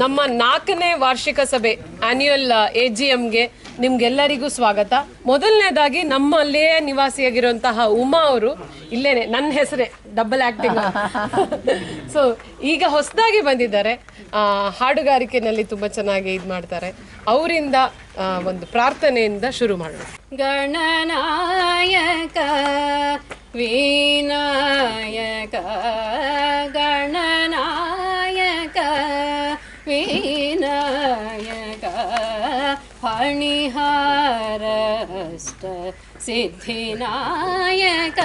ನಮ್ಮ 4ನೇ ವಾರ್ಷಿಕ ಸಭೆ ಆನ್ಯುವಲ್ AGMಗೆ ನಿಮ್ಗೆಲ್ಲರಿಗೂ ಸ್ವಾಗತ. ಮೊದಲನೇದಾಗಿ ನಮ್ಮಲ್ಲೇ ನಿವಾಸಿಯಾಗಿರುವಂತಹ ಉಮಾ ಅವರು ಇಲ್ಲೇನೆ, ನನ್ನ ಹೆಸರೇ ಡಬಲ್ ಆಕ್ಟಿಂಗ್. ಸೊ ಈಗ ಹೊಸದಾಗಿ ಬಂದಿದ್ದಾರೆ, ಹಾಡುಗಾರಿಕೆನಲ್ಲಿ ತುಂಬ ಚೆನ್ನಾಗಿ ಇದು ಮಾಡ್ತಾರೆ. ಅವರಿಂದ ಒಂದು ಪ್ರಾರ್ಥನೆಯಿಂದ ಶುರು ಮಾಡೋಣ. ಗಣನಾಯಕ ವಿನಾಯಕ ಗಣನಾಯಕ ವಿನಾಯಕ ಫಣಿಹಾರಷ್ಟ ಸಿದ್ಧಿನಾಯಕ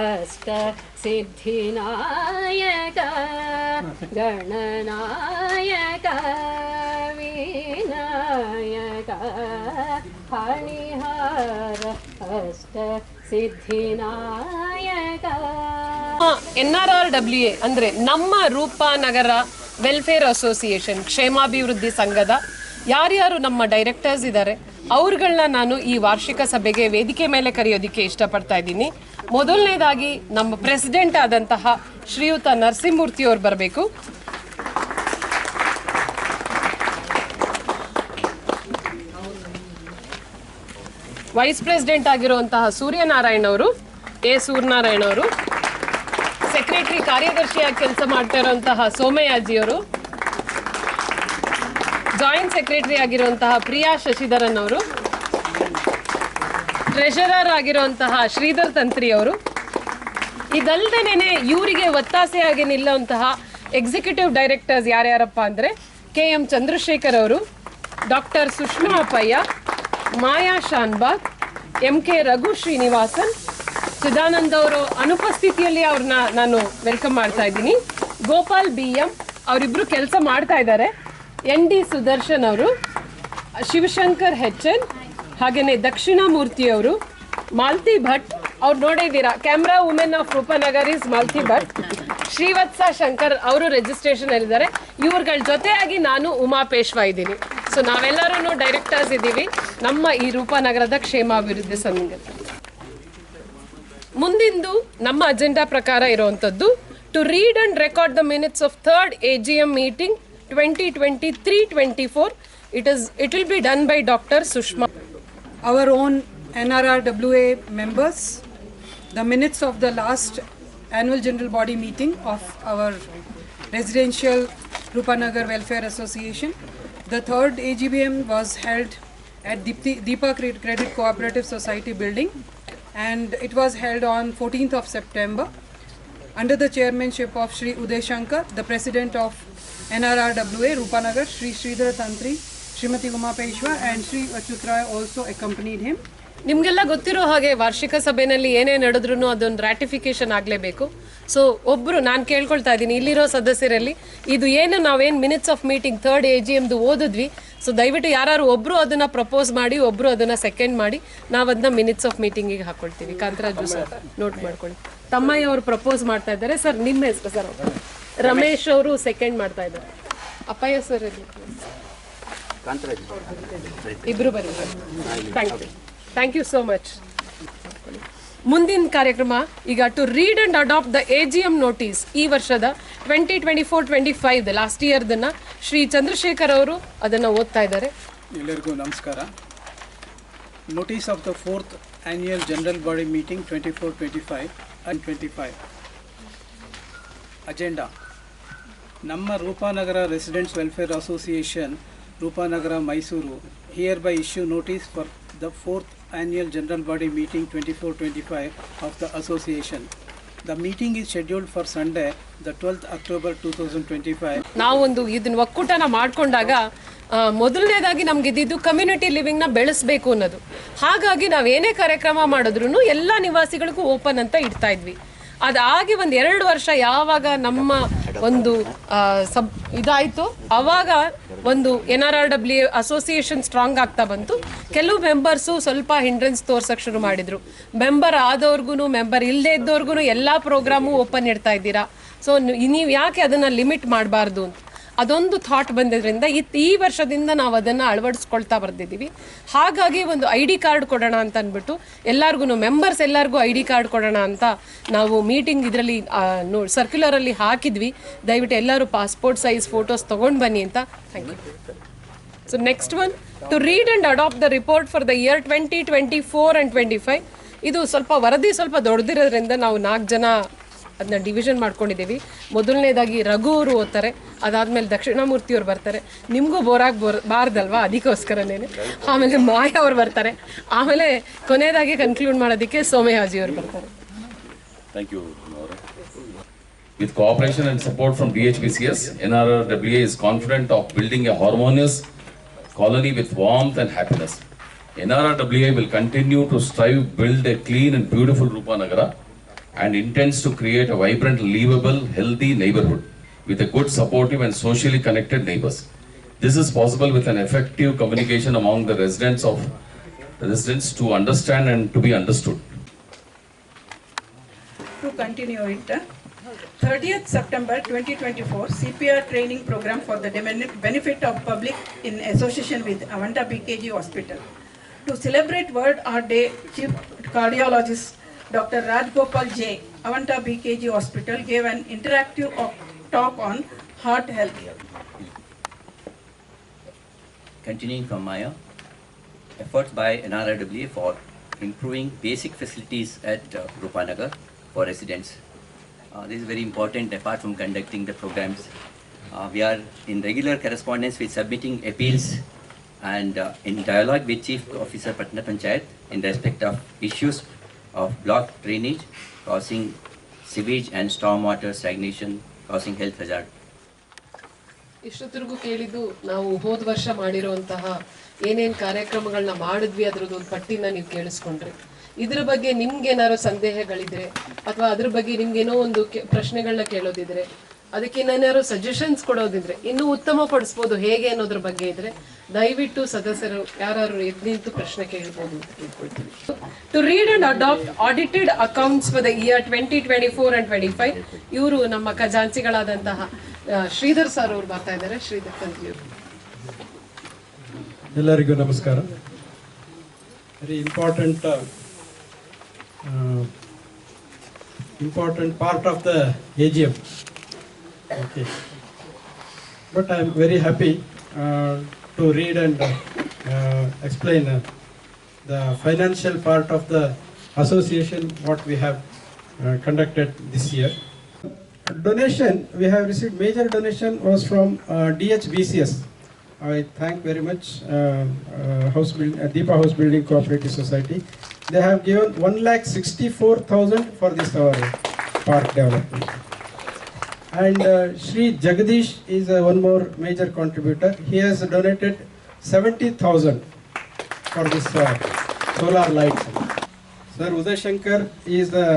ಅಷ್ಟ ಸಿದ್ಧಿನಾಯಕ ಗಣನಾಯಕ ವಿನಾಯಕ ಫಣಿಹಾರ ಅಷ್ಟ ಸಿದ್ಧಿನಾಯಕ. NRRWA ಅಂದ್ರೆ ನಮ್ಮ ರೂಪನಗರ ವೆಲ್ಫೇರ್ ಅಸೋಸಿಯೇಷನ್ ಕ್ಷೇಮಾಭಿವೃದ್ಧಿ ಸಂಘದ ಯಾರ್ಯಾರು ನಮ್ಮ ಡೈರೆಕ್ಟರ್ಸ್ ಇದ್ದಾರೆ ಅವ್ರುಗಳನ್ನ ನಾನು ಈ ವಾರ್ಷಿಕ ಸಭೆಗೆ ವೇದಿಕೆ ಮೇಲೆ ಕರೆಯೋದಕ್ಕೆ ಇಷ್ಟಪಡ್ತಾ ಇದ್ದೀನಿ. ಮೊದಲನೇದಾಗಿ ನಮ್ಮ ಪ್ರೆಸಿಡೆಂಟ್ ಆದಂತಹ ಶ್ರೀಯುತ ನರಸಿಂಹಮೂರ್ತಿ ಅವರು ಬರಬೇಕು. ವೈಸ್ ಪ್ರೆಸಿಡೆಂಟ್ ಆಗಿರುವಂತಹ ಸೂರ್ಯನಾರಾಯಣ್ ಅವರು, ಸೂರ್ಯನಾರಾಯಣ್ ಅವರು, ಸೆಕ್ರೆಟರಿ ಕಾರ್ಯದರ್ಶಿಯಾಗಿ ಕೆಲಸ ಮಾಡ್ತಾ ಇರುವಂತಹ ಸೋಮಯಾಜಿಯವರು, ಜಾಯಿಂಟ್ ಸೆಕ್ರೆಟರಿ ಆಗಿರುವಂತಹ ಪ್ರಿಯಾ ಶಶಿಧರನ್ ಅವರು, ಟ್ರೆಷರರ್ ಆಗಿರುವಂತಹ ಶ್ರೀಧರ್ ತಂತ್ರಿ ಅವರು, ಇದಲ್ದೇನೆ ಇವರಿಗೆ ಒತ್ತಾಸೆಯಾಗಿ ನಿಲ್ಲುವಂತಹ ಎಕ್ಸಿಕ್ಯೂಟಿವ್ ಡೈರೆಕ್ಟರ್ಸ್ ಯಾರ್ಯಾರಪ್ಪ ಅಂದರೆ KM ಚಂದ್ರಶೇಖರ್ ಅವರು, ಡಾಕ್ಟರ್ ಸುಷ್ಮಾ ಅಪ್ಪಯ್ಯ, ಮಾಯಾ ಶಾನ್ಬಾಗ್, MK ರಘು ಶ್ರೀನಿವಾಸನ್, ಚಿದಾನಂದ್ ಅವರು ಅನುಪಸ್ಥಿತಿಯಲ್ಲಿ ಅವ್ರನ್ನ ನಾನು ವೆಲ್ಕಮ್ ಮಾಡ್ತಾ ಇದ್ದೀನಿ. ಗೋಪಾಲ್ BM ಅವರಿಬ್ರು ಕೆಲಸ ಮಾಡ್ತಾ ಇದ್ದಾರೆ. ND ಸುದರ್ಶನ್ ಅವರು, ಶಿವಶಂಕರ್ HN, ಹಾಗೆಯೇ ದಕ್ಷಿಣಾಮೂರ್ತಿ ಅವರು, ಮಾಲ್ತಿ ಭಟ್ ಅವ್ರು ನೋಡಿದ್ದೀರಾ, camera women of Roopnagar is Malti Bhat, Srivatsa Shankar ಅವರು ರಿಜಿಸ್ಟ್ರೇಷನ್ ಅಲ್ಲಿದ್ದಾರೆ. ಇವ್ರಗಳ ಜೊತೆಯಾಗಿ ನಾನು ಉಮಾ ಪೇಶ್ವಾ ಇದ್ದೀನಿ. ಸೊ ನಾವೆಲ್ಲರೂ ಡೈರೆಕ್ಟರ್ಸ್ ಇದ್ದೀವಿ ನಮ್ಮ ಈ ರೂಪನಗರದ ಕ್ಷೇಮಾಭಿವೃದ್ಧಿ ಸಂಘ. ಮುಂದಿಂದು ನಮ್ಮ ಅಜೆಂಡಾ ಪ್ರಕಾರ ಇರುವಂಥದ್ದು to read and record the minutes of 3rd AGM meeting 2023-24. It will be done by Dr. Sushma. Our own NRRWA members, the minutes of the last annual general body meeting of our residential Rupanagar Welfare Association. The 3rd AGM was held at Deepa Credit Cooperative Society building, and it was held on 14th of September under the chairmanship of Shri Uday Shankar, the president of NRRWA Rupanagar, Shri Sridhar Tantri, Srimati Uma Peshwa, and Shri Achyutraya also accompanied him. ನಿಮಗೆಲ್ಲ ಗೊತ್ತಿರೋ ಹಾಗೆ ವಾರ್ಷಿಕ ಸಭೆಯಲ್ಲಿ ಏನೇ ನಡೆದ್ರೂ ಅದೊಂದು ratification ಆಗಲೇಬೇಕು. So ಒಬ್ಬರು ನಾನು ಕೇಳ್ಕೊಳ್ತಾ ಇದ್ದೀನಿ ಇಲ್ಲಿರೋ ಸದಸ್ಯರಲ್ಲಿ, ಇದು ಏನು ನಾವೇನು ಮಿನಿಟ್ಸ್ ಆಫ್ ಮೀಟಿಂಗ್ 3rd AGMದು ಓದಿದ್ವಿ, ಸೊ ದಯವಿಟ್ಟು ಯಾರು ಒಬ್ಬರು ಅದನ್ನು ಪ್ರಪೋಸ್ ಮಾಡಿ, ಒಬ್ಬರು ಅದನ್ನು ಸೆಕೆಂಡ್ ಮಾಡಿ, ನಾವು ಅದನ್ನ ಮಿನಿಟ್ಸ್ ಆಫ್ ಮೀಟಿಂಗಿಗೆ ಹಾಕ್ಕೊಳ್ತೀವಿ. ಕಾಂತರಾಜು ಸರ್ ನೋಟ್ ಮಾಡ್ಕೊಳ್ಳಿ. ತಮ್ಮಯ್ಯ ಅವರು ಪ್ರಪೋಸ್ ಮಾಡ್ತಾ ಇದ್ದಾರೆ. ಸರ್ ನಿಮ್ಮ ಹೆಸರು ಸರ್? ರಮೇಶ್ ಅವರು ಸೆಕೆಂಡ್ ಮಾಡ್ತಾ ಇದ್ದಾರೆ. ಅಪ್ಪಯ್ಯ ಸರ್ ಇಬ್ರು ಬರೀ. Thank you so much. ಮುಂದಿನ ಕಾರ್ಯಕ್ರಮ ಈಗ to read and adopt the AGM notice, ಈ ವರ್ಷದ 2024-25 ಲಾಸ್ಟ್ ಇಯರ್ದನ್ನ ಶ್ರೀ ಚಂದ್ರಶೇಖರ್ ಅವರು ಅದನ್ನು ಓದ್ತಾ ಇದ್ದಾರೆ. ಎಲ್ಲರಿಗೂ ನಮಸ್ಕಾರ. Notice of the 4th annual general body meeting 24-25 and 25. Agenda: ನಮ್ಮ Roopnagara residents welfare association Roopnagara Mysuru hereby issue notice for the 4th annual general body meeting 24-25 of the association. The meeting is scheduled for Sunday, the 12th October 2025. ನಾವೊಂದು ಇದನ್ನ ಒಕ್ಕೂಟನ ಮಾಡಿಕೊಂಡಾಗ ಮೊದಲನೇದಾಗಿ ನಮ್ಗೆ ಇದ್ದಿದ್ದು community ಲಿವಿಂಗ್ನ ಬೆಳೆಸಬೇಕು ಅನ್ನೋದು. ಹಾಗಾಗಿ ನಾವು ಏನೇ ಕಾರ್ಯಕ್ರಮ ಮಾಡಿದ್ರು ಎಲ್ಲ ನಿವಾಸಿಗಳಿಗೂ ಓಪನ್ ಅಂತ ಇಡ್ತಾ ಇದ್ವಿ. ಅದಾಗಿ ಒಂದು 2 ವರ್ಷ ಯಾವಾಗ ನಮ್ಮ ಒಂದು ಇದಾಯಿತು, ಆವಾಗ ಒಂದು NRRWA ಅಸೋಸಿಯೇಷನ್ ಸ್ಟ್ರಾಂಗ್ ಆಗ್ತಾ ಬಂತು. ಕೆಲವು ಮೆಂಬರ್ಸು ಸ್ವಲ್ಪ ಹಿಂಡ್ರೆನ್ಸ್ ತೋರ್ಸಕ್ಕೆ ಶುರು ಮಾಡಿದರು. ಮೆಂಬರ್ ಆದವ್ರಿಗೂ ಮೆಂಬರ್ ಇಲ್ಲದೇ ಇದ್ದವ್ರಿಗೂ ಎಲ್ಲ ಪ್ರೋಗ್ರಾಮು ಓಪನ್ ಇಡ್ತಾ ಇದ್ದೀರಾ, ಸೊ ನೀವು ಯಾಕೆ ಅದನ್ನು ಲಿಮಿಟ್ ಮಾಡಬಾರ್ದು ಅಂತ. ಅದೊಂದು ಥಾಟ್ ಬಂದಿದ್ದರಿಂದ ಈ ವರ್ಷದಿಂದ ನಾವು ಅದನ್ನು ಅಳವಡಿಸ್ಕೊಳ್ತಾ ಬರ್ತಿದ್ದೀವಿ. ಹಾಗಾಗಿ ಒಂದು ID ಕಾರ್ಡ್ ಕೊಡೋಣ ಅಂತ ಅಂದ್ಬಿಟ್ಟು ಎಲ್ಲರಿಗೂ ಮೆಂಬರ್ಸ್ ಎಲ್ಲರಿಗೂ ID ಕಾರ್ಡ್ ಕೊಡೋಣ ಅಂತ ನಾವು ಮೀಟಿಂಗ್ ಇದರಲ್ಲಿ ಸರ್ಕ್ಯುಲರಲ್ಲಿ ಹಾಕಿದ್ವಿ. ದಯವಿಟ್ಟು ಎಲ್ಲರೂ ಪಾಸ್ಪೋರ್ಟ್ ಸೈಜ್ ಫೋಟೋಸ್ ತೊಗೊಂಡು ಬನ್ನಿ ಅಂತ. Thank you. So next one, to read and adopt the report for the year 2024 and 25. ಇದು ಸ್ವಲ್ಪ ವರದಿ ಸ್ವಲ್ಪ ದೊಡ್ಡದಿರೋದ್ರಿಂದ ನಾವು 4 ಜನ ಅದನ್ನ ಡಿವಿಷನ್ ಮಾಡ್ಕೊಂಡಿದ್ದೀವಿ. ಮೊದಲನೇದಾಗಿ ರಘು ಅವರು ಓದ್ತಾರೆ, ಅದಾದಮೇಲೆ ದಕ್ಷಿಣಾಮೂರ್ತಿಯವ್ರು ಬರ್ತಾರೆ, ನಿಮಗೂ ಬಾರ್ದಲ್ವಾ ಅದಕ್ಕೋಸ್ಕರನೇ. ಆಮೇಲೆ ಮಾಯಾ ಅವ್ರು ಬರ್ತಾರೆ, ಆಮೇಲೆ ಕೊನೆಯದಾಗಿ ಕನ್ಕ್ಲೂಡ್ ಮಾಡೋದಕ್ಕೆ ಸೋಮಯಾಜಿ ಅವರು ಬರ್ತಾರೆ. Thank you, Nora. With cooperation and support from DHBCS, NRRWA is confident of building a harmonious colony with warmth and happiness. NRRWA will continue to strive to build a clean and beautiful Rupanagara and intends to create a vibrant, livable, healthy neighborhood with a good, supportive and socially connected neighbors. This is possible with an effective communication among the residents to understand and to be understood. To continue it, 30th September 2024 CPR training program for the benefit of public in association with Avanta BKG Hospital. To celebrate World Heart Day, Chief Cardiologist Dr. Rajgopal J. Avanta BKG Hospital gave an interactive talk on heart health. Continuing from Maya, efforts by NRRWA for improving basic facilities at Rupanagar for residents. This is very important. Apart from conducting the programs, we are in regular correspondence with submitting appeals and in dialogue with Chief Officer Patna Panchayat in respect of issues of blocked drainage causing sewage and stormwater stagnation causing health hazard. ಇಷ್ಟೊತ್ತಿಗೂ ಕೇಳಿದ್ದು ನಾವು ಹೋದ ವರ್ಷ ಮಾಡಿರುವಂತಹ ಏನೇನು ಕಾರ್ಯಕ್ರಮಗಳನ್ನ ಮಾಡಿದ್ವಿ ಅದರದ್ದು ಒಂದು ಪಟ್ಟಿನ ನೀವು ಕೇಳಿಸ್ಕೊಂಡ್ರಿ. ಇದ್ರ ಬಗ್ಗೆ ನಿಮ್ಗೇನಾದ್ರು ಸಂದೇಹಗಳಿದ್ರೆ ಅಥವಾ ಅದ್ರ ಬಗ್ಗೆ ನಿಮ್ಗೇನೋ ಒಂದು ಪ್ರಶ್ನೆಗಳನ್ನ ಕೇಳೋದಿದ್ರೆ, ಅದಕ್ಕೆ ಏನಾದ್ರು ಸಜೆಷನ್ಸ್ ಕೊಡೋದಿದ್ರೆ, ಇನ್ನೂ ಉತ್ತಮ ಪಡಿಸ್ಬೋದು ಹೇಗೆ ಅನ್ನೋದ್ರ ಬಗ್ಗೆ ಇದ್ರೆ ದಯವಿಟ್ಟು ಸದಸ್ಯರು ಯಾರು ಎದ್ದು ನಿಂತು ಪ್ರಶ್ನೆ ಕೇಳ್ಬೋದು ಅಂತ ಕೇಳ್ಕೊಳ್ತೀವಿ. To read and adopt audited accounts for the year 2024 and 25. ಇವರು ನಮ್ಮ ಖಜಾಂಚಿಗಳಾದಂತಹ ಶ್ರೀಧರ್ ಸರ್ ಅವರು ಬರ್ತಾ ಇದ್ದಾರೆ. ಶ್ರೀಧರ್ ತಂತ್ರಿ ಅವರು. ಎಲ್ಲರಿಗೂ ನಮಸ್ಕಾರ. Very important part of the AGM. Okay. But I am very happy to read and explain the financial part of the association what we have conducted this year. Donation, we have received major donation was from DHBCS. I thank very much Deepa House Building Cooperative Society. They have given 1,64,000 for this our park development. And Shri Jagadish is one more major contributor. He has donated 70,000 for this solar lights. Sir Uday Shankar is the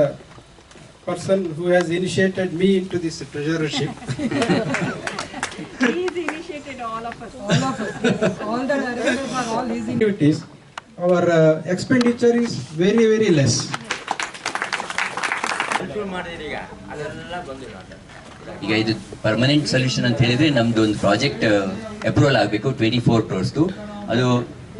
person who has initiated me into this treasurership. He's initiated all of us. All the directors are all his Activities. Our expenditure is very, very less. ಈಗ ಇದು permanent solution ಅಂತ ಹೇಳಿದ್ರೆ ನಮ್ದು ಒಂದು project approval ಆಗಬೇಕು 24 crores. ಅದು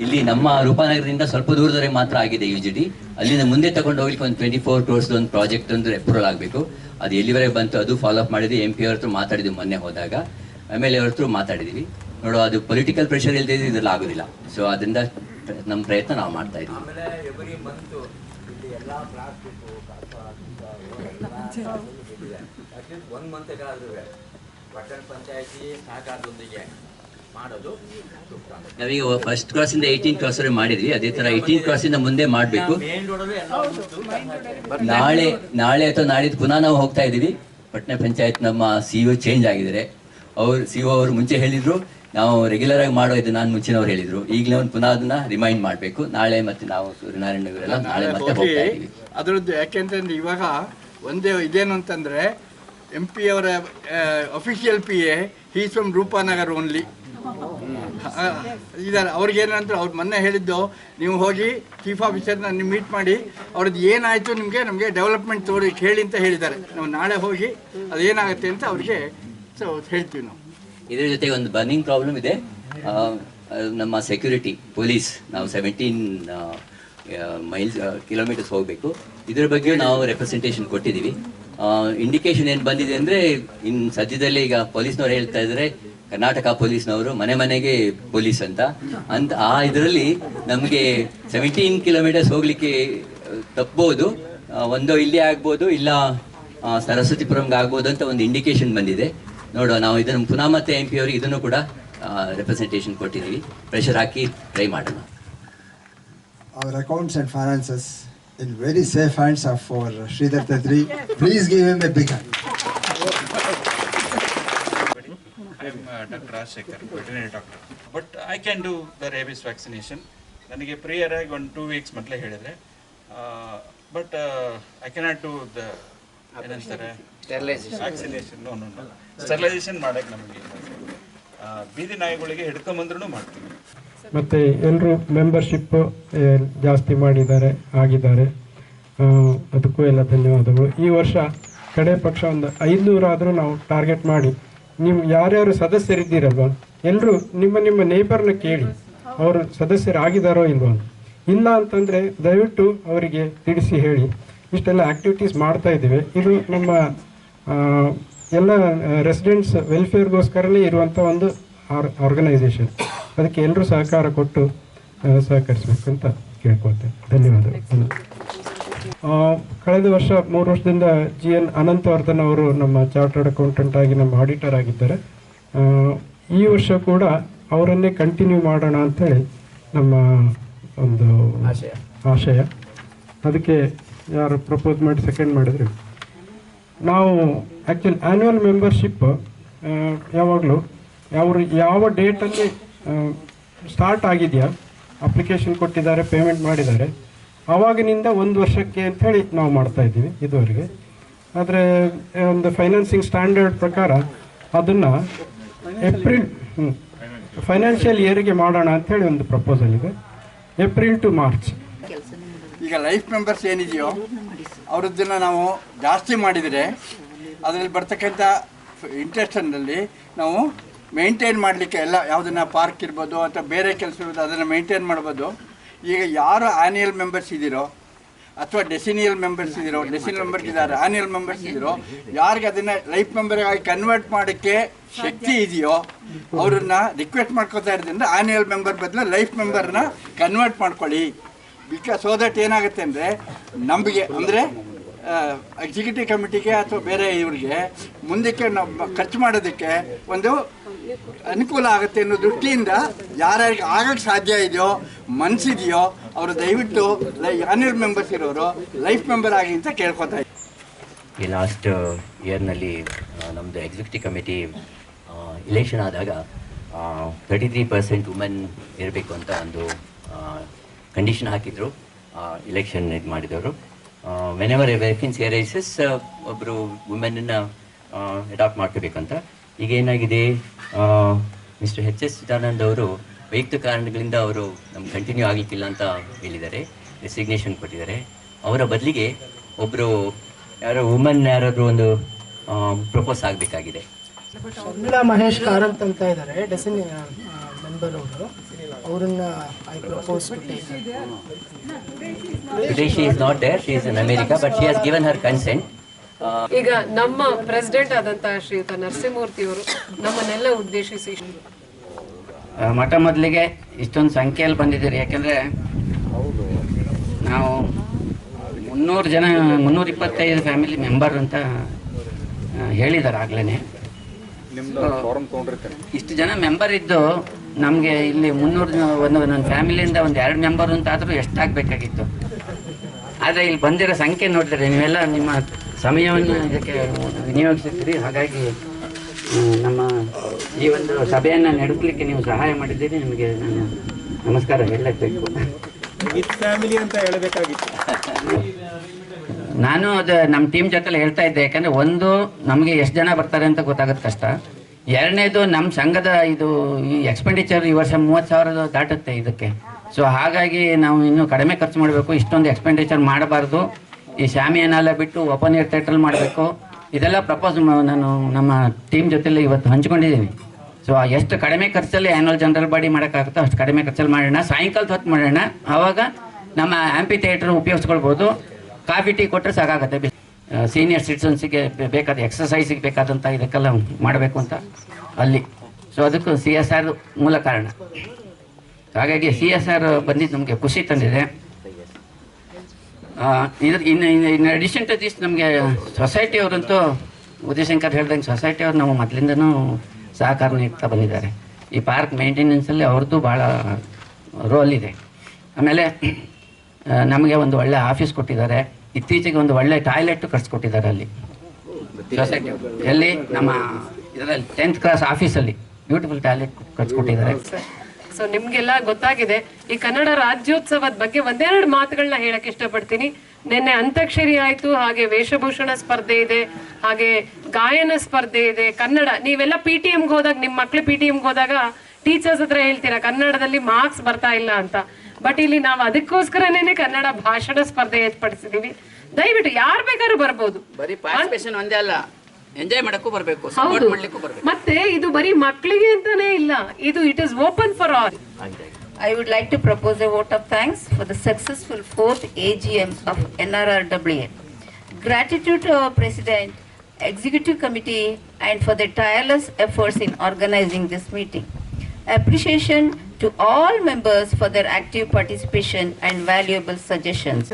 ಇಲ್ಲಿ ನಮ್ಮ ರೂಪಾನಗರದಿಂದ ಸ್ವಲ್ಪ ದೂರದವರೆಗೆ ಮಾತ್ರ ಆಗಿದೆ ಯುಜಿಡಿ. ಅಲ್ಲಿಂದ ಮುಂದೆ ತಗೊಂಡು ಹೋಗ್ಲಿಕ್ಕೆ ಒಂದು 24 crores ಒಂದು ಪ್ರಾಜೆಕ್ಟ್ ಒಂದು ಅಪ್ರೂವಲ್ ಆಗಬೇಕು. ಅದು ಎಲ್ಲಿವರೆಗೆ ಬಂತು ಅದು ಫಾಲೋ ಅಪ್ ಮಾಡಿದ್ವಿ. MP ಅವ್ರ ಹತ್ರ ಮಾತಾಡಿದ್ವಿ ಮೊನ್ನೆ ಹೋದಾಗ, MLA ಅವ್ರ ಹತ್ರ ಮಾತಾಡಿದ್ವಿ. ನೋಡೋ ಅದು ಪೊಲಿಟಿಕಲ್ ಪ್ರೆಷರ್ ಇಲ್ಲದೆ ಇದ್ರಲ್ಲಿ ಆಗೋದಿಲ್ಲ. ಸೊ ಅದರಿಂದ ನಮ್ಮ ಪ್ರಯತ್ನ ನಾವು ಮಾಡ್ತಾ ಇದ್ದೀವಿ. ನಾವೀಗ ಫಸ್ಟ್ ಕ್ರಾಸಿಂದ 18 ಕ್ರಾಸ್ ವರೆಗೆ ಮಾಡಿದ್ವಿ. ಅದೇ ತರ 18 ಕ್ರಾಸಿಂದ ಮುಂದೆ ಮಾಡಬೇಕು. ನಾಳೆ ಅಥವಾ ನಾಳಿದ್ದು ಪುನಃ ನಾವು ಹೋಗ್ತಾ ಇದ್ದೀವಿ. ಪಟ್ನಾ ಪಂಚಾಯತ್ ನಮ್ಮ CEO ಚೇಂಜ್ ಆಗಿದ್ದಾರೆ. CEO ಅವರು ಮುಂಚೆ ಹೇಳಿದ್ರು ನಾವು ರೆಗ್ಯುಲರ್ ಆಗಿ ಮಾಡೋ ಇದು ನಾನು ಮುಂಚಿನವ್ರು ಹೇಳಿದ್ರು. ಈಗಲೇ ಒಂದು ಪುನಃ ಅದನ್ನ ರಿಮೈಂಡ್ ಮಾಡಬೇಕು. ನಾಳೆ ಮತ್ತೆ ನಾವು ಸೂರ್ಯನಾರಾಯಣ ಇವರೆಲ್ಲ ನಾಳೆ ಮತ್ತೆ ಹೋಗ್ತಾ ಇದ್ದೀವಿ. ಅದರದ್ದು ಯಾಕೆಂತಂದ್ರೆ ಇವಾಗ ಒಂದೇ ಇದೇನು ಅಂತಂದ್ರೆ MP ಅವರ official PA he's from Roopanagar only ಇದ್ದಾರೆ. ಅವ್ರಿಗೇನಂದ್ರೆ ಅವ್ರು ಮೊನ್ನೆ ಹೇಳಿದ್ದು, ನೀವು ಹೋಗಿ ಚೀಫ್ ಆಫೀಸರ್ನ ನೀವು ಮೀಟ್ ಮಾಡಿ ಅವ್ರದ್ದು ಏನಾಯಿತು ನಮಗೆ ಡೆವಲಪ್ಮೆಂಟ್ ಹೇಳಿ ಅಂತ ಹೇಳಿದ್ದಾರೆ. ನಾವು ನಾಳೆ ಹೋಗಿ ಅದೇನಾಗುತ್ತೆ ಅಂತ ಅವ್ರಿಗೆ ಹೇಳ್ತೀವಿ ನಾವು. ಇದರ ಜೊತೆಗೆ ಒಂದು ಬರ್ನಿಂಗ್ ಪ್ರಾಬ್ಲಮ್ ಇದೆ. ನಮ್ಮ ಸೆಕ್ಯೂರಿಟಿ ಪೊಲೀಸ್ ನಾವು 17 ಕಿಲೋಮೀಟರ್ಸ್ ಹೋಗಬೇಕು. ಇದರ ಬಗ್ಗೆ ನಾವು ರೆಪ್ರೆಸೆಂಟೇಷನ್ ಕೊಟ್ಟಿದ್ದೀವಿ. ಇಂಡಿಕೇಶನ್ ಏನು ಬಂದಿದೆ ಅಂದರೆ ಇನ್ನು ಸದ್ಯದಲ್ಲೇ ಈಗ ಪೊಲೀಸ್ನವ್ರು ಹೇಳ್ತಾ ಇದ್ದಾರೆ, ಕರ್ನಾಟಕ ಪೊಲೀಸ್ನವರು ಮನೆ ಮನೆಗೆ ಪೊಲೀಸ್ ಅಂತ ಆ ಇದರಲ್ಲಿ ನಮಗೆ 17 ಕಿಲೋಮೀಟರ್ಸ್ ಹೋಗ್ಲಿಕ್ಕೆ ತಪ್ಪಬಹುದು. ಒಂದು ಇಲ್ಲಿ ಆಗ್ಬೋದು, ಇಲ್ಲ ಸರಸ್ವತಿಪುರಂಗೆ ಆಗ್ಬೋದು ಅಂತ ಒಂದು ಇಂಡಿಕೇಶನ್ ಬಂದಿದೆ. ನೋಡುವ, ನಾವು ಇದನ್ನು ಪುನಃ ಮತ್ತೆ MP ಅವರಿಗೆ ಇದನ್ನು ಕೂಡ ರೆಪ್ರೆಸೆಂಟೇಷನ್ ಕೊಟ್ಟಿದ್ದೀವಿ. ಪ್ರೆಷರ್ ಹಾಕಿ ಟ್ರೈ ಮಾಡೋಣ. Our accounts and finances in very safe hands of for Sridhar Tantri. Please give him a big hand. I am Dr. Rajshekhar, veterinary doctor. But I can do the rabies vaccination. ನನಗೆ ಪ್ರಿಯರ್ ಆಗಿ 1-2 weeks ಮೊದಲೇ ಹೇಳಿದರೆ, but I cannot do the ಏನಂತಾರೆ vaccination. No sterilisation ಮಾಡೋಕ್ಕೆ ನಮಗೆ ಬೀದಿ ನಾಯಿಗಳಿಗೆ ಹಿಡ್ಕೊಂಬಂದ್ರೂ ಮಾಡ್ತೀವಿ. ಮತ್ತು ಎಲ್ಲರೂ ಮೆಂಬರ್ಶಿಪ್ ಜಾಸ್ತಿ ಆಗಿದ್ದಾರೆ. ಅದಕ್ಕೂ ಎಲ್ಲ ಧನ್ಯವಾದಗಳು. ಈ ವರ್ಷ ಕಡೆ ಪಕ್ಷ ಒಂದು 500 ಆದರೂ ನಾವು ಟಾರ್ಗೆಟ್ ಮಾಡಿ, ನೀವು ಯಾರ್ಯಾರು ಸದಸ್ಯರಿದ್ದೀರಲ್ವ ಎಲ್ಲರೂ ನಿಮ್ಮ ನೇಬರ್ನ ಕೇಳಿ ಅವರು ಸದಸ್ಯರಾಗಿದ್ದಾರೋ ಇಲ್ವೋ. ಇಲ್ಲ ಅಂತಂದರೆ ದಯವಿಟ್ಟು ಅವರಿಗೆ ತಿಳಿಸಿ ಹೇಳಿ. ಇಷ್ಟೆಲ್ಲ ಆ್ಯಕ್ಟಿವಿಟೀಸ್ ಮಾಡ್ತಾ ಇದ್ದೀವಿ. ಇದು ನಮ್ಮ ಎಲ್ಲ ರೆಸಿಡೆಂಟ್ಸ್ ವೆಲ್ಫೇರ್ಗೋಸ್ಕರನೇ ಇರುವಂಥ ಒಂದು ಆರ್ಗನೈಸೇಷನ್. ಅದಕ್ಕೆ ಎಲ್ಲರೂ ಸಹಕಾರ ಕೊಟ್ಟು ಸಹಕರಿಸಬೇಕು ಅಂತ ಕೇಳ್ಕೊಳ್ತೇನೆ. ಧನ್ಯವಾದಗಳು. ಕಳೆದ ವರ್ಷ 3 ವರ್ಷದಿಂದ GN ಅನಂತವರ್ಧನ್ ಅವರು ನಮ್ಮ ಚಾರ್ಟರ್ಡ್ ಅಕೌಂಟೆಂಟ್ ಆಗಿ ನಮ್ಮ ಆಡಿಟರ್ ಆಗಿದ್ದಾರೆ. ಈ ವರ್ಷ ಕೂಡ ಅವರನ್ನೇ ಕಂಟಿನ್ಯೂ ಮಾಡೋಣ ಅಂಥೇಳಿ ನಮ್ಮ ಒಂದು ಆಶಯ. ಅದಕ್ಕೆ ಯಾರು ಪ್ರಪೋಸ್ ಮಾಡಿ ಸೆಕೆಂಡ್ ಮಾಡಿದ್ರು. ನಾವು ಆ್ಯಕ್ಚುಲಿ ಆ್ಯನ್ಯುವಲ್ ಮೆಂಬರ್ಶಿಪ್ ಯಾವಾಗಲೂ ಯಾವ ಡೇಟಲ್ಲಿ ಸ್ಟಾರ್ಟ್ ಆಗಿದೆಯಾ, ಅಪ್ಲಿಕೇಶನ್ ಕೊಟ್ಟಿದ್ದಾರೆ, ಪೇಮೆಂಟ್ ಮಾಡಿದ್ದಾರೆ, ಆವಾಗಿನಿಂದ 1 ವರ್ಷಕ್ಕೆ ಅಂಥೇಳಿ ನಾವು ಮಾಡ್ತಾಯಿದ್ದೀವಿ ಇದುವರೆಗೆ. ಆದರೆ ಒಂದು ಫೈನಾನ್ಸಿಂಗ್ ಸ್ಟ್ಯಾಂಡರ್ಡ್ ಪ್ರಕಾರ ಅದನ್ನು ಏಪ್ರಿಲ್ ಫೈನಾನ್ಷಿಯಲ್ ಇಯರಿಗೆ ಮಾಡೋಣ ಅಂಥೇಳಿ ಒಂದು ಪ್ರಪೋಸಲ್ ಇದೆ. April to March. ಈಗ ಲೈಫ್ ಮೆಂಬರ್ಸ್ ಏನಿದೆಯೋ ಅವರದ್ದನ್ನು ನಾವು ಜಾಸ್ತಿ ಮಾಡಿದರೆ ಅದರಲ್ಲಿ ಬರ್ತಕ್ಕಂಥ ಇಂಟ್ರೆಸ್ಟಲ್ಲಿ ನಾವು ಮೇಂಟೈನ್ ಮಾಡಲಿಕ್ಕೆ ಎಲ್ಲ ಯಾವುದನ್ನು ಪಾರ್ಕ್ ಇರ್ಬೋದು ಅಥವಾ ಬೇರೆ ಕೆಲಸ ಇರ್ಬೋದು ಅದನ್ನು ಮೇಂಟೈನ್ ಮಾಡ್ಬೋದು. ಈಗ ಯಾರು ಆ್ಯನ್ಯಲ್ ಮೆಂಬರ್ಸ್ ಇದ್ದೀರೋ ಅಥವಾ ಡೆಸಿನಿಯಲ್ ಮೆಂಬರ್ಸ್ ಇದ್ದೀರೋ, ಡೆಸಿನಿಯಲ್ ಮೆಂಬರ್ಸ್ ಇದ್ದಾರೆ, ಆ್ಯನ್ಯಲ್ ಮೆಂಬರ್ಸ್ ಇದ್ದೀರೋ, ಯಾರಿಗೆ ಅದನ್ನು ಲೈಫ್ ಮೆಂಬರ್ಗಾಗಿ ಕನ್ವರ್ಟ್ ಮಾಡೋಕ್ಕೆ ಶಕ್ತಿ ಇದೆಯೋ ಅವ್ರನ್ನ ರಿಕ್ವೆಸ್ಟ್ ಮಾಡ್ಕೋತಾ ಇರೋದ್ರಿಂದ ಆ್ಯನ್ಯಲ್ ಮೆಂಬರ್ ಬದಲು ಲೈಫ್ ಮೆಂಬರ್ನ ಕನ್ವರ್ಟ್ ಮಾಡ್ಕೊಳ್ಳಿ. ಬಿಕಾಸ್ ಸೋ ದಟ್ ಏನಾಗುತ್ತೆ ಅಂದರೆ ನಮಗೆ ಅಂದರೆ ಎಕ್ಸಿಕ್ಯೂಟಿವ್ ಕಮಿಟಿಗೆ ಅಥವಾ ಬೇರೆ ಇವ್ರಿಗೆ ಮುಂದಕ್ಕೆ ನಾವು ಖರ್ಚು ಮಾಡೋದಕ್ಕೆ ಒಂದು ಅನುಕೂಲ ಆಗುತ್ತೆ ಅನ್ನೋ ದೃಷ್ಟಿಯಿಂದ ಯಾರ್ಯಾರಿಗೆ ಆಗಕ್ಕೆ ಸಾಧ್ಯ ಇದೆಯೋ ಮನಸ್ಸಿದೆಯೋ ಅವರು ದಯವಿಟ್ಟು ಆ್ಯನ್ಯುವಲ್ ಮೆಂಬರ್ಸ್ ಇರೋರು ಲೈಫ್ ಮೆಂಬರ್ ಆಗಿ ಅಂತ ಕೇಳ್ಕೊತಾ ಇದ್ದಾರೆ. ಈ ಲಾಸ್ಟ್ ಇಯರ್ನಲ್ಲಿ ನಮ್ಮದು ಎಕ್ಸಿಕ್ಯೂಟಿವ್ ಕಮಿಟಿ ಇಲೆಕ್ಷನ್ ಆದಾಗ 33% ವುಮೆನ್ ಇರಬೇಕು ಅಂತ ಒಂದು ಕಂಡೀಷನ್ ಹಾಕಿದ್ರು. ಇಲೆಕ್ಷನ್ ಇದು ಮಾಡಿದವರು ವೆನೆವರ್ ಎ ವೇಕೆನ್ಸಿ ಅರೈಸಸ್ ಒಬ್ಬರು ವುಮೆನನ್ನು ಅಡಾಪ್ಟ್ ಮಾಡ್ಕೋಬೇಕಂತ. ಈಗ ಏನಾಗಿದೆ, ಮಿಸ್ಟರ್ HS ಚಿದಾನಂದ್ ಅವರು ವೈಯಕ್ತಿಕ ಕಾರಣಗಳಿಂದ ಅವರು ನಮ್ಗೆ ಕಂಟಿನ್ಯೂ ಆಗಲಿಕ್ಕಿಲ್ಲ ಅಂತ ಹೇಳಿದ್ದಾರೆ, ರೆಸಿಗ್ನೇಷನ್ ಕೊಟ್ಟಿದ್ದಾರೆ. ಅವರ ಬದಲಿಗೆ ಒಬ್ಬರು ವುಮೆನ್ ಯಾರಾದರೂ ಒಂದು ಪ್ರಪೋಸ್ ಆಗಬೇಕಾಗಿದೆ. ಶರ್ಮಿಳಾ ಮಹೇಶ್ ಕಾರಂತ್ ಅಂತ ಇದ್ದಾರೆ, ಡೆಸಿನಿ ಮೆಂಬರ್ ಅವರು. ಅವರನ್ನ I propose Today she is not there, she is in America, but she has given her consent. ಈಗ ನಮ್ಮ ಪ್ರೆಸಿಡೆಂಟ್ ಆದಂತಹ ಶ್ರೀಯುತ ನರಸಿಂಹಮೂರ್ತಿ ಅವರು ನಮ್ಮನ್ನೆಲ್ಲ ಉದ್ದೇಶಿಸಿ ಮೊದಲಿಗೆ ಇಷ್ಟೊಂದು ಸಂಖ್ಯೆಯಲ್ಲಿ ಬಂದಿದ್ದೀರಿ. ಯಾಕೆಂದರೆ ನಾವು 325 ಫ್ಯಾಮಿಲಿ ಮೆಂಬರ್ ಅಂತ ಹೇಳಿದ್ದಾರೆ ಆಗ್ಲೇ. ಇಷ್ಟು ಜನ ಮೆಂಬರ್ ಇದ್ದು ನಮಗೆ ಇಲ್ಲಿ 300 ಒಂದೊಂದು ಫ್ಯಾಮಿಲಿಯಿಂದ 1-2 ಮೆಂಬರ್ ಅಂತಾದರೂ ಎಷ್ಟಾಗಬೇಕಾಗಿತ್ತು. ಆದರೆ ಇಲ್ಲಿ ಬಂದಿರೋ ಸಂಖ್ಯೆ ನೋಡಿದರೆ ನೀವೆಲ್ಲ ನಿಮ್ಮ ಸಮಯವನ್ನು ಇದಕ್ಕೆ ವಿನಿಯೋಗಿಸುತ್ತೀರಿ. ಹಾಗಾಗಿ ನಮ್ಮ ಈ ಒಂದು ಸಭೆಯನ್ನು ನಡೆಸಲಿಕ್ಕೆ ನೀವು ಸಹಾಯ ಮಾಡಿದ್ದೀರಿ. ನಿಮಗೆ ನಾನು ನಮಸ್ಕಾರ ಹೇಳಬೇಕು. ಅಂತ ಹೇಳಬೇಕಾಗಿತ್ತು. ನಾನು ಅದು ನಮ್ಮ ಟೀಮ್ ಜೊತೆಲಿ ಹೇಳ್ತಾ ಇದ್ದೆ. ಯಾಕಂದರೆ ಒಂದು ನಮಗೆ ಎಷ್ಟು ಜನ ಬರ್ತಾರೆ ಅಂತ ಗೊತ್ತಾಗೋದು ಕಷ್ಟ. ಎರಡನೇದು ನಮ್ಮ ಸಂಘದ ಇದು ಈ ಎಕ್ಸ್ಪೆಂಡಿಚರ್ ಈ ವರ್ಷ 30,000 ದಾಟುತ್ತೆ ಇದಕ್ಕೆ. ಸೊ ಹಾಗಾಗಿ ನಾವು ಇನ್ನೂ ಕಡಿಮೆ ಖರ್ಚು ಮಾಡಬೇಕು. ಇಷ್ಟೊಂದು ಎಕ್ಸ್ಪೆಂಡಿಚರ್ ಮಾಡಬಾರ್ದು. ಈ ಶಾಮಿಯಾನೆಲ್ಲ ಬಿಟ್ಟು ಓಪನ್ ಏರ್ ಥಿಯೇಟ್ರಲ್ಲಿ ಮಾಡಬೇಕು. ಇದೆಲ್ಲ ಪ್ರಪೋಸ್ ನಾನು ನಮ್ಮ ಟೀಮ್ ಜೊತೆಲಿ ಇವತ್ತು ಹಂಚ್ಕೊಂಡಿದ್ದೀನಿ. ಸೊ ಎಷ್ಟು ಕಡಿಮೆ ಖರ್ಚಲ್ಲಿ ಆ್ಯನ್ಯುವಲ್ ಜನರಲ್ ಬಾಡಿ ಮಾಡೋಕ್ಕಾಗುತ್ತೋ ಅಷ್ಟು ಕಡಿಮೆ ಖರ್ಚಲ್ಲಿ ಮಾಡೋಣ. ಸಾಯಂಕಾಲದ ಹೊತ್ತು ಮಾಡೋಣ, ಆವಾಗ ನಮ್ಮ ಆ್ಯಂಪಿ ಥಿಯೇಟ್ರ್ ಉಪಯೋಗಿಸ್ಕೊಳ್ಬೋದು. ಕಾಫಿ ಟೀ ಕೊಟ್ಟರೆ ಸಾಕಾಗುತ್ತೆ. ಸೀನಿಯರ್ ಸಿಟಿಸನ್ಸಿಗೆ ಬೇಕಾದ ಎಕ್ಸಸೈಸಿಗೆ ಬೇಕಾದಂಥ ಇದಕ್ಕೆಲ್ಲ ಮಾಡಬೇಕು ಅಂತ ಅಲ್ಲಿ. ಸೊ ಅದಕ್ಕೂ CSR ಮೂಲ ಕಾರಣ. ಹಾಗಾಗಿ CSR ಬಂದಿದ್ದು ನಮಗೆ ಖುಷಿ ತಂದಿದೆ. ಇನ್ ಅಡಿಷನ್ ಟು ದಿಸ್ ನಮಗೆ ಸೊಸೈಟಿಯವರಂತೂ ಉದಯಶಂಕರ್ ಹೇಳ್ದಂಗೆ ಸೊಸೈಟಿಯವ್ರು ನಾವು ಮೊದಲಿಂದನೂ ಸಹಕಾರ ನೀಡ್ತಾ ಬಂದಿದ್ದಾರೆ. ಈ ಪಾರ್ಕ್ ಮೇಂಟೆನೆನ್ಸಲ್ಲಿ ಅವ್ರದ್ದು ಭಾಳ ರೋಲ್ ಇದೆ. ಆಮೇಲೆ ನಮಗೆ ಒಂದು ಒಳ್ಳೆ ಆಫೀಸ್ ಕೊಟ್ಟಿದ್ದಾರೆ. ಇತ್ತೀಚೆಗೆ ಒಂದು ಒಳ್ಳೆ ಟಾಯ್ಲೆಟ್ ಕಟ್ಸ್ಕೊಟ್ಟಿದ್ದಾರೆ ಅಲ್ಲಿ ಸೊಸೈಟಿ ಎಲ್ಲಿ ನಮ್ಮ ಇದರಲ್ಲಿ 10th ಕ್ಲಾಸ್ ಆಫೀಸಲ್ಲಿ ಬ್ಯೂಟಿಫುಲ್ ಟಾಯ್ಲೆಟ್ ಕಟ್ಸ್ಕೊಟ್ಟಿದ್ದಾರೆ. ಸೊ ನಿಮ್ಗೆಲ್ಲ ಗೊತ್ತಾಗಿದೆ. ಈ ಕನ್ನಡ ರಾಜ್ಯೋತ್ಸವದ ಬಗ್ಗೆ ಒಂದೆರಡು ಮಾತುಗಳನ್ನ ಹೇಳಕ್ ಇಷ್ಟಪಡ್ತೀನಿ. ನಿನ್ನೆ ಅಂತ್ಯಾಕ್ಷರಿ ಆಯ್ತು, ಹಾಗೆ ವೇಷಭೂಷಣ ಸ್ಪರ್ಧೆ ಇದೆ, ಹಾಗೆ ಗಾಯನ ಸ್ಪರ್ಧೆ ಇದೆ. ಕನ್ನಡ ನೀವೆಲ್ಲ PTMಗೆ ಹೋದಾಗ, ನಿಮ್ಮ ಮಕ್ಳು PTMಗೆ ಹೋದಾಗ ಟೀಚರ್ಸ್ ಹತ್ರ ಹೇಳ್ತೀರಾ ಕನ್ನಡದಲ್ಲಿ ಮಾರ್ಕ್ಸ್ ಬರ್ತಾ ಇಲ್ಲ ಅಂತ. ಬಟ್ ಇಲ್ಲಿ ನಾವು ಅದಕ್ಕೋಸ್ಕರನೇ ಕನ್ನಡ ಭಾಷಣ ಸ್ಪರ್ಧೆ ಏರ್ಪಡಿಸಿದೀವಿ. ದಯವಿಟ್ಟು ಯಾರು ಬೇಕಾದ್ರೂ ಬರ್ಬೋದು. ಬರೀ ಪಾರ್ಟಿಸಿಪೇಷನ್ ಒಂದೇ ಅಲ್ಲ, ಎಂಜಾಯ್ ಮಾಡಕ್ಕೂ ಬರಬೇಕು, ಹೌದು. ಮಾಡ್ಲಿಕ್ಕೂ ಬರಬೇಕು. ಮತ್ತೆ ಇದು ಬರೀ ಮಕ್ಕಳಿಗೆ ಅಂತಾನೆ ಇಲ್ಲ, ಇದು it is open for all. I would like to propose a vote of thanks for the successful 4th AGM of NRRWA. Gratitude to our President, Executive Committee and for their tireless efforts in organizing this meeting. Appreciation to all members for their active participation and valuable suggestions.